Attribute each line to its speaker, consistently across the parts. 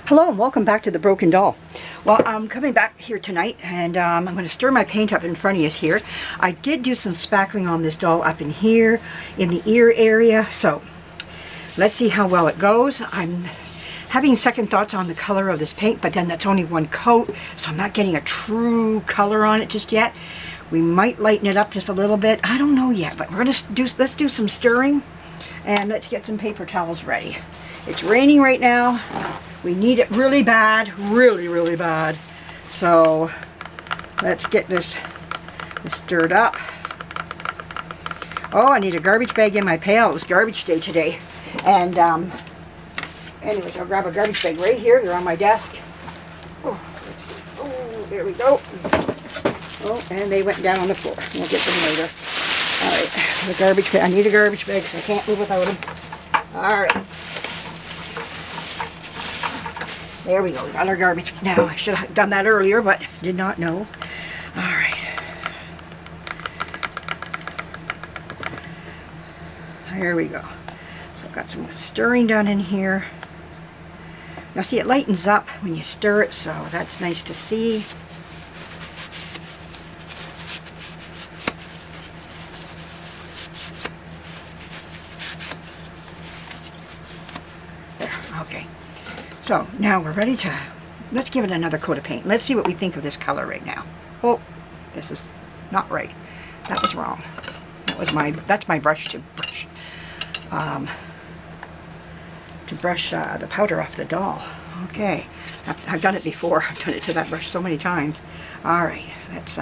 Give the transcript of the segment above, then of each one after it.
Speaker 1: Hello and welcome back to The Broken Doll. Well, I'm coming back here tonight and I'm going to stir my paint up in front of you here. I did do some spackling on this doll up in here in the ear area, so let's see how well it goes. I'm having second thoughts on the color of this paint, but then that's only one coat, so I'm not getting a true color on it just yet. We might lighten it up just a little bit. I don't know yet, but let's do some stirring and let's get some paper towels ready. It's raining right now. We need it really bad, really bad. So let's get this stirred up. Oh, I need a garbage bag in my pail. It was garbage day today. And anyways, I'll grab a garbage bag right here. They're on my desk. Oh, let's see. Oh, there we go. Oh, and they went down on the floor. We'll get them later. All right, the garbage bag. I need a garbage bag because I can't live without them. All right. There we go, we got our garbage now. I should have done that earlier, but did not know. All right. There we go. So I've got some stirring done in here. Now see, it lightens up when you stir it, so that's nice to see. There, okay. So now we're ready to, let's give it another coat of paint. Let's see what we think of this color right now. Oh, this is not right. That was wrong. That's my brush to brush the powder off the doll. Okay, I've done it before. I've done it to that brush so many times. All right, let's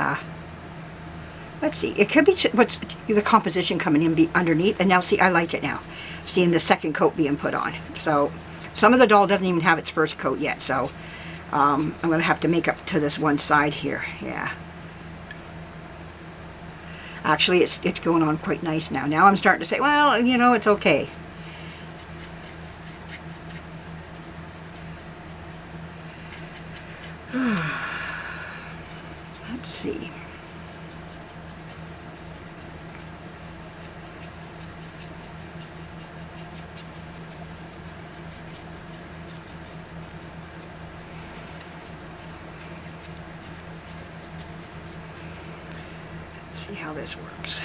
Speaker 1: see. It could be what's the composition coming in underneath, and now see, I like it now. Seeing the second coat being put on. So some of the doll doesn't even have its first coat yet, so I'm going to have to make up to this one side here. Yeah. Actually, it's going on quite nice now. Now I'm starting to say, well, you know, it's okay. Let's see. See how this works.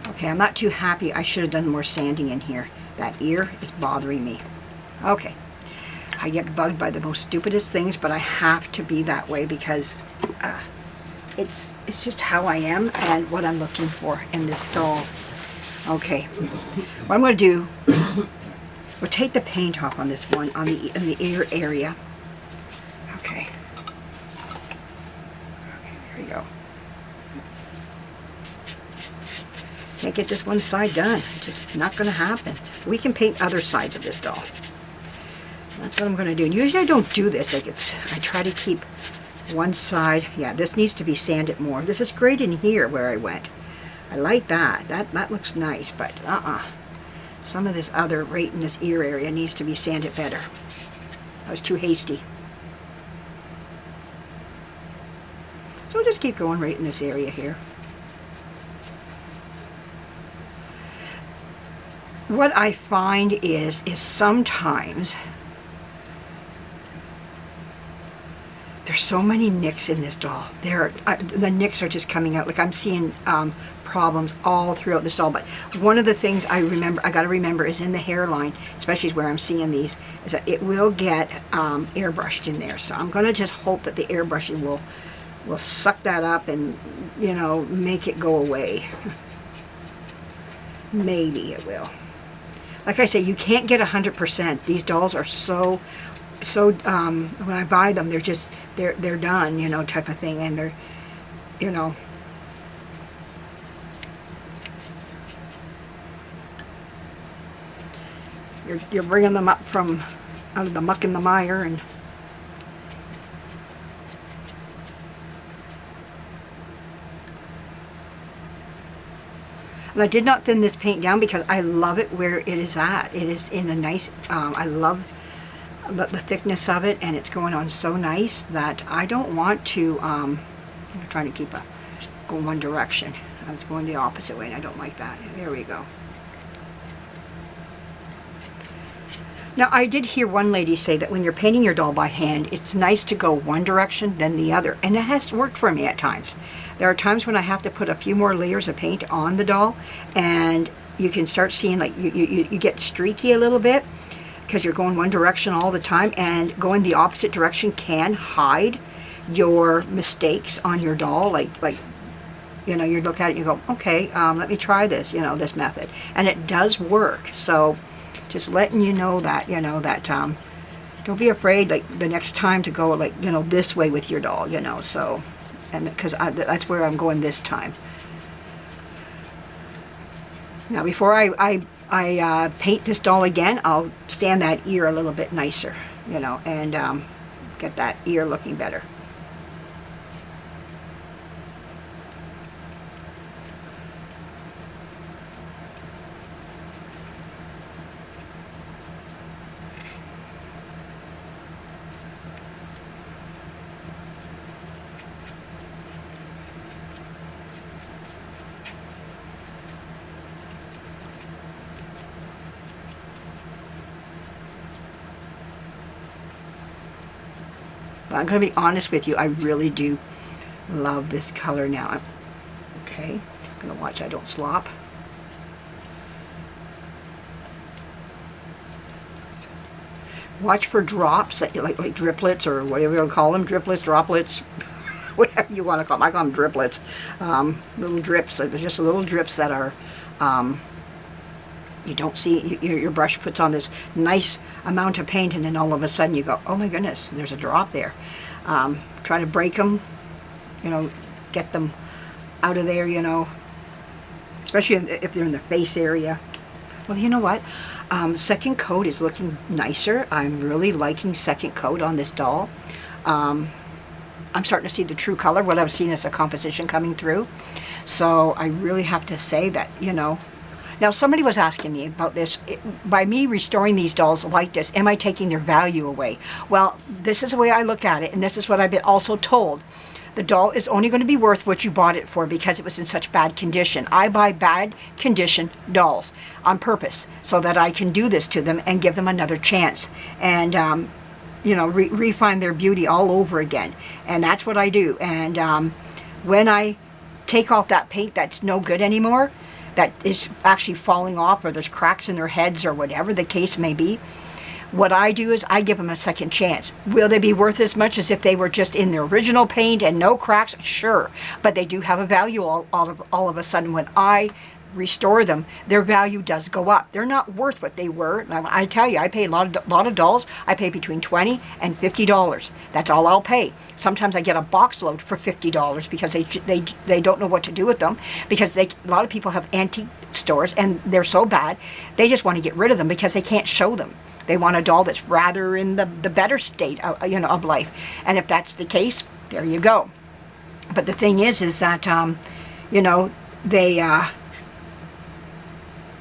Speaker 1: Okay, I'm not too happy. I should have done more sanding in here. That ear is bothering me. Okay, I get bugged by the most stupidest things, but I have to be that way because it's just how I am and what I'm looking for in this doll. Okay, what I'm going to do, we'll take the paint off on this one, in the ear area. Okay. Okay, there you go. Can't get this one side done. Just not going to happen. We can paint other sides of this doll. That's what I'm going to do. And usually I don't do this. I try to keep one side. Yeah, this needs to be sanded more. This is great in here where I went. I like that. That looks nice, but some of this other right in this ear area needs to be sanded better. I was too hasty. So we'll just keep going right in this area here. What I find is sometimes there's so many nicks in this doll. The nicks are just coming out. Like I'm seeing problems all throughout this doll. But one of the things I got to remember is in the hairline, especially where I'm seeing these, is that it will get airbrushed in there. So I'm going to just hope that the airbrushing will suck that up and, you know, make it go away. Maybe it will. Like I say, you can't get 100%. These dolls are so when I buy them, they're done, you know, type of thing, and they're, you know, you're bringing them up from out of the muck and the mire, and I did not thin this paint down because I love it where it is at. It is in a nice, I love the thickness of it, and it's going on so nice that I don't want to, I'm trying to keep going one direction. I was going the opposite way and I don't like that. There we go. Now, I did hear one lady say that when you're painting your doll by hand, it's nice to go one direction then the other. And it has worked for me at times. There are times when I have to put a few more layers of paint on the doll, and you can start seeing like you get streaky a little bit because you're going one direction all the time, and going the opposite direction can hide your mistakes on your doll. Like you know, you look at it, you go, okay, let me try this, you know, this method. And it does work. So just letting you know that, you know, that don't be afraid like the next time to go like, you know, this way with your doll, you know. So, and because that's where I'm going this time. Now before I paint this doll again, I'll sand that ear a little bit nicer, you know, and get that ear looking better. But I'm going to be honest with you, I really do love this color now. Okay, I'm going to watch I don't slop. Watch for drops, like driplets or whatever you want to call them, driplets, droplets, whatever you want to call them. I call them driplets. Little drips, just little drips that are, you don't see, your brush puts on this nice amount of paint and then all of a sudden you go, oh my goodness, there's a drop there. Try to break them, you know, get them out of there, you know, especially if they're in the face area. Well, you know what? Second coat is looking nicer. I'm really liking second coat on this doll. I'm starting to see the true color, what I've seen as a composition coming through. So I really have to say that, you know, now somebody was asking me about this. By me restoring these dolls like this, am I taking their value away? Well, this is the way I look at it, and this is what I've been also told. The doll is only going to be worth what you bought it for because it was in such bad condition. I buy bad condition dolls on purpose so that I can do this to them and give them another chance and, you know, refine their beauty all over again. And that's what I do. And when I take off that paint that's no good anymore, that is actually falling off, or there's cracks in their heads or whatever the case may be, what I do is I give them a second chance. Will they be worth as much as if they were just in their original paint and no cracks? Sure, but they do have a value all of a sudden. When I restore them, their value does go up. They're not worth what they were. I tell you, I pay a lot of dolls. I pay between $20 and $50. That's all I'll pay. Sometimes I get a box load for $50 because they don't know what to do with them, because a lot of people have antique stores and they're so bad they just want to get rid of them because they can't show them. They want a doll that's rather in the better state of, you know, of life. And if that's the case, there you go. But the thing is that you know, they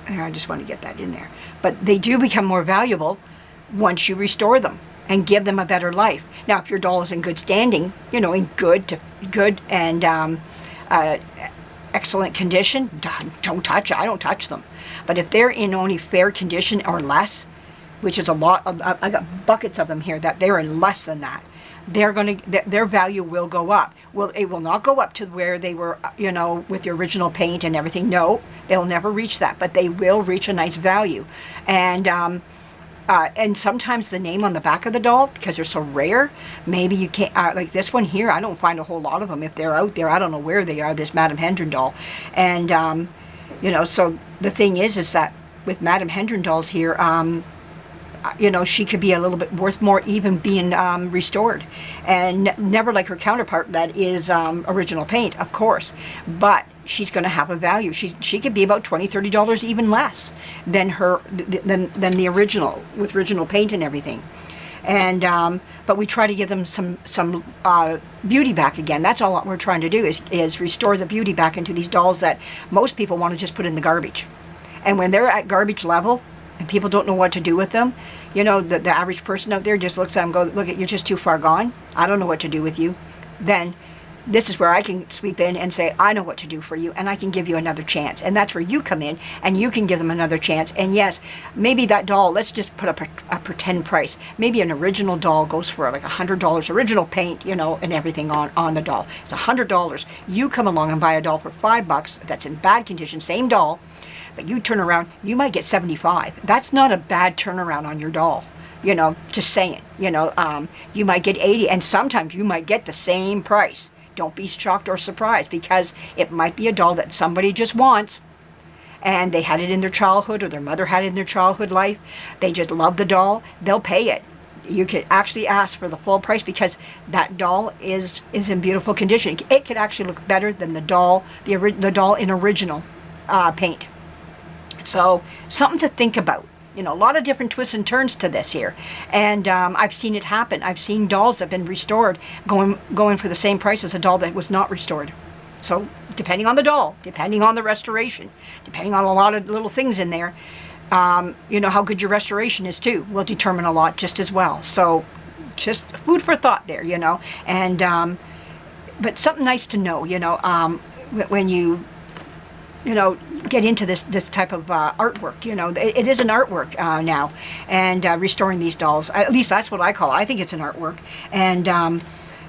Speaker 1: I just want to get that in there. But they do become more valuable once you restore them and give them a better life. Now, if your doll is in good standing, you know, in good and excellent condition, don't touch it. I don't touch them. But if they're in only fair condition or less, which is a lot, I got buckets of them here that they're in less than that, their value will go up. Well, it will not go up to where they were, you know, with the original paint and everything. No, they'll never reach that, but they will reach a nice value. And sometimes the name on the back of the doll, because they're so rare, maybe you can't, like this one here, I don't find a whole lot of them. If they're out there, I don't know where they are, this Madame Hendren doll. And, you know, so the thing is that with Madame Hendren dolls here, you know, she could be a little bit worth more even being restored, and never like her counterpart that is original paint, of course, but she's going to have a value. She could be about $20–30 even less than her than the original, with original paint and everything. And but we try to give them some beauty back again. That's all we're trying to do is restore the beauty back into these dolls that most people want to just put in the garbage. And when they're at garbage level and people don't know what to do with them, you know, the average person out there just looks at them and goes, look, you're just too far gone. I don't know what to do with you. Then this is where I can sweep in and say, I know what to do for you, and I can give you another chance. And that's where you come in, and you can give them another chance. And yes, maybe that doll, let's just put up a pretend price. Maybe an original doll goes for like $100, original paint, you know, and everything on the doll. It's $100. You come along and buy a doll for $5 that's in bad condition, same doll, but you turn around, you might get 75. That's not a bad turnaround on your doll. You know, just saying, you know, you might get 80, and sometimes you might get the same price. Don't be shocked or surprised, because it might be a doll that somebody just wants, and they had it in their childhood, or their mother had it in their childhood life. They just love the doll. They'll pay it. You could actually ask for the full price, because that doll is in beautiful condition. It could actually look better than the doll, the doll in original paint. So something to think about. You know, a lot of different twists and turns to this here, and I've seen it happen. I've seen dolls that have been restored going for the same price as a doll that was not restored. So depending on the doll, depending on the restoration, depending on a lot of little things in there, you know, how good your restoration is too will determine a lot just as well. So just food for thought there, you know. And but something nice to know, you know, when you know, get into this type of artwork. You know, it is an artwork now, and restoring these dolls, at least that's what I call it. I think it's an artwork. And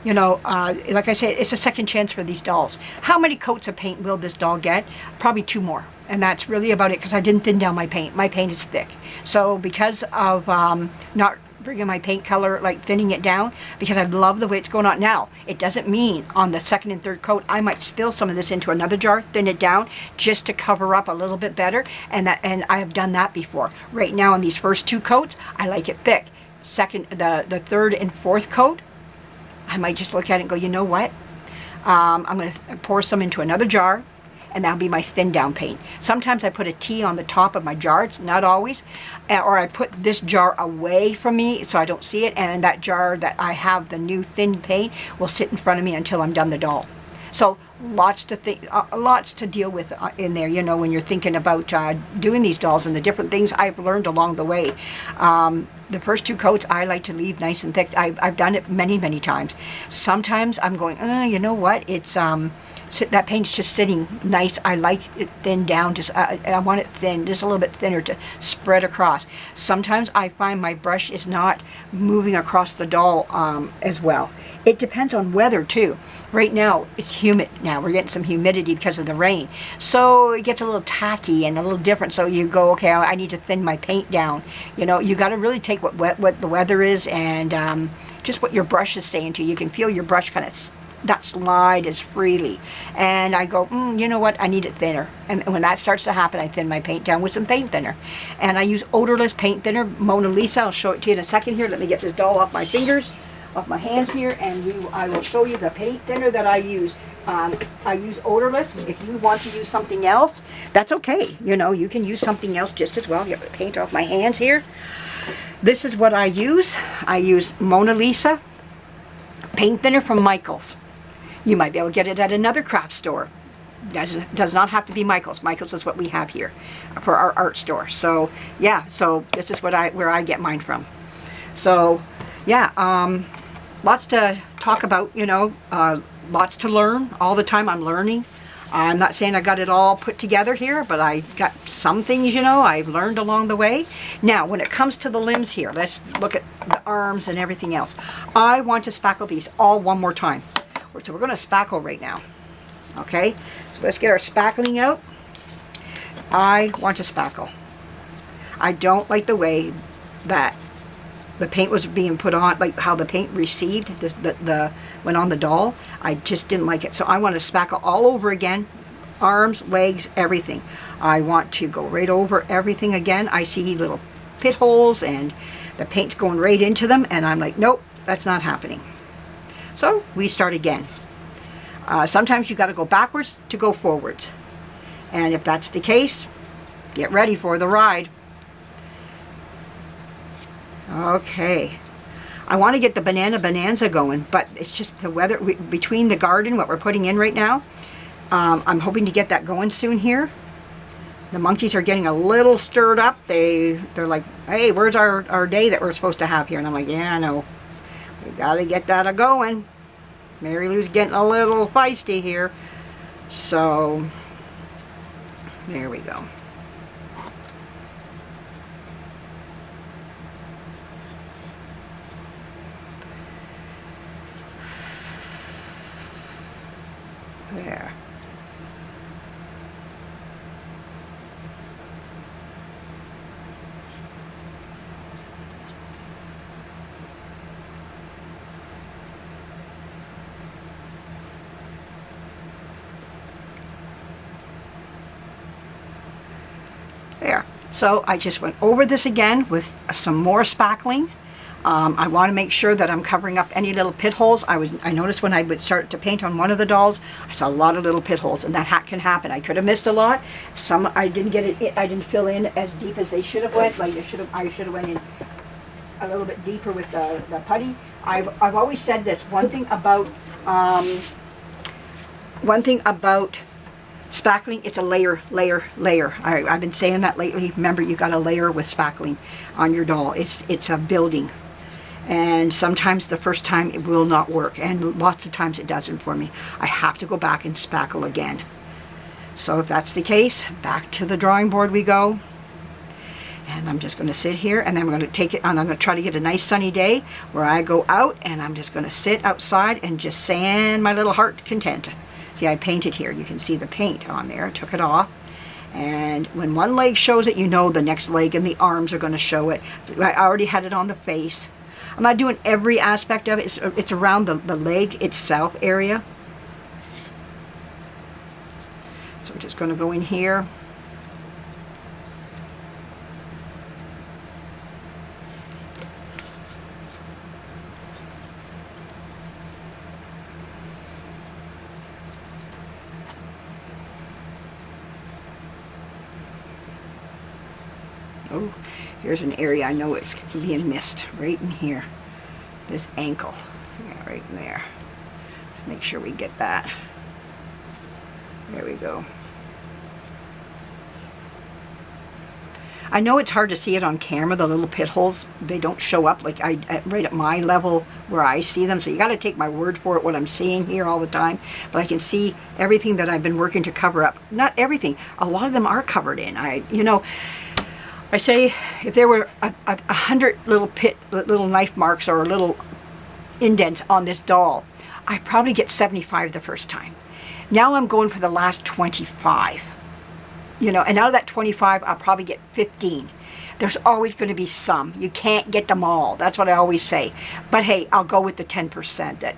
Speaker 1: you know, like I said, it's a second chance for these dolls. How many coats of paint will this doll get? Probably 2 more, and that's really about it, because I didn't thin down my paint. My paint is thick, so because of not bringing my paint color, like thinning it down, because I love the way it's going on now. It doesn't mean on the second and third coat I might spill some of this into another jar, thin it down just to cover up a little bit better, and I have done that before. Right now on these first 2 coats, I like it thick. The third and fourth coat, I might just look at it and go, you know what? I'm going to pour some into another jar, and that'll be my thin down paint. Sometimes I put a T on the top of my jar. It's not always. Or I put this jar away from me so I don't see it, and that jar that I have the new thin paint will sit in front of me until I'm done the doll. So lots to deal with in there, you know, when you're thinking about doing these dolls, and the different things I've learned along the way. The first 2 coats I like to leave nice and thick. I've done it many times. Sometimes I'm going, you know what, it's that paint's just sitting nice. I like it thin down. Just I want it thin, just a little bit thinner to spread across. Sometimes I find my brush is not moving across the doll as well. It depends on weather too. Right now it's humid. Now we're getting some humidity because of the rain, so it gets a little tacky and a little different. So you go, okay, I need to thin my paint down. You know, you got to really take what the weather is, and just what your brush is saying to you. You can feel your brush kind of that slide as freely, and I go, you know what, I need it thinner. And when that starts to happen, I thin my paint down with some paint thinner, and I use odorless paint thinner, Mona Lisa. I'll show it to you in a second here. Let me get this doll off my fingers, off my hands here, and I will show you the paint thinner that I use. I use odorless. If you want to use something else, that's okay. You know, you can use something else just as well. Get the paint off my hands here. This is what I use. I use Mona Lisa paint thinner from Michaels. You might be able to get it at another craft store. Does not have to be Michaels. Michaels is what we have here for our art store. So yeah, so this is where I get mine from. So yeah, lots to talk about, you know, lots to learn. All the time I'm learning. I'm not saying I got it all put together here, but I got some things, you know, I've learned along the way. Now, when it comes to the limbs here, let's look at the arms and everything else. I want to spackle these all one more time. So we're going to spackle right now. Okay, so let's get our spackling out. I want to spackle. I don't like the way that the paint was being put on, like how the paint received the went on the doll. I just didn't like it. So I want to spackle all over again, arms, legs, everything. I want to go right over everything again. I see little pit holes and the paint's going right into them, and I'm like, nope, that's not happening. So we start again. Sometimes you got to go backwards to go forwards, and if that's the case, get ready for the ride. Okay, I want to get the Banana Bonanza going, but it's just the weather between the garden, what we're putting in right now. I'm hoping to get that going soon here. The monkeys are getting a little stirred up. They're like, hey, where's our day that we're supposed to have here? And I'm like, yeah, I know. We got to get that a going. Mary Lou's getting a little feisty here. So, there we go. There. There. So I just went over this again with some more spackling. I want to make sure that I'm covering up any little pit holes. I noticed when I would start to paint on one of the dolls, I saw a lot of little pit holes, and that can happen. I could have missed a lot. Some I didn't get it. I didn't fill in as deep as they should have went. Like I should have went in a little bit deeper with the putty. I've always said this. One thing about spackling, it's a layer. I've been saying that lately. Remember, you got to layer with spackling on your doll. It's a building. And sometimes the first time it will not work. And lots of times it doesn't for me. I have to go back and spackle again. So if that's the case, back to the drawing board we go. And I'm just going to sit here, and then I'm going to take it, and I'm going to try to get a nice sunny day where I go out, and I'm just going to sit outside and just sand my little heart content. See, I painted here. You can see the paint on there. I took it off. And when one leg shows it, you know the next leg and the arms are going to show it. I already had it on the face. I'm not doing every aspect of it. It's around the leg itself area. So we're just going to go in here. Oh, here's an area I know it's being missed, right in here. This ankle, yeah, right in there. Let's make sure we get that. There we go. I know it's hard to see it on camera, the little pit holes. They don't show up like right at my level where I see them. So you got to take my word for it, what I'm seeing here all the time. But I can see everything that I've been working to cover up. Not everything. A lot of them are covered in. I say if there were 100 little knife marks or little indents on this doll, I probably get 75 the first time. Now I'm going for the last 25. And out of that 25, I'll probably get 15. There's always going to be some. You can't get them all. That's what I always say. But hey, I'll go with the 10% that,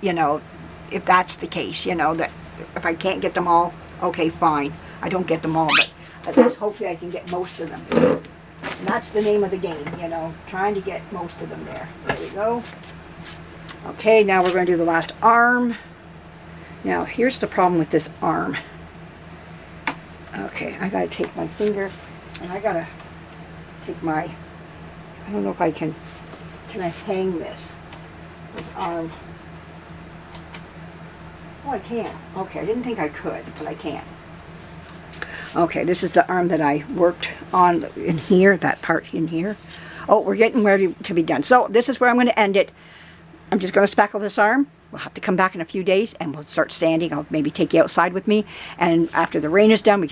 Speaker 1: if that's the case, that if I can't get them all, okay, fine. I don't get them all, but at least hopefully I can get most of them. And that's the name of the game, trying to get most of them there. There we go. Okay, now we're going to do the last arm. Now, here's the problem with this arm. Okay, I gotta take my finger, and I gotta take my, I don't know if I can I hang this arm? Oh, I can. Okay, I didn't think I could, but I can. Okay, this is the arm that I worked on in here, that part in here. Oh, we're getting ready to be done. So this is where I'm going to end it. I'm just going to spackle this arm. We'll have to come back in a few days and we'll start sanding. I'll maybe take you outside with me. And after the rain is done, we can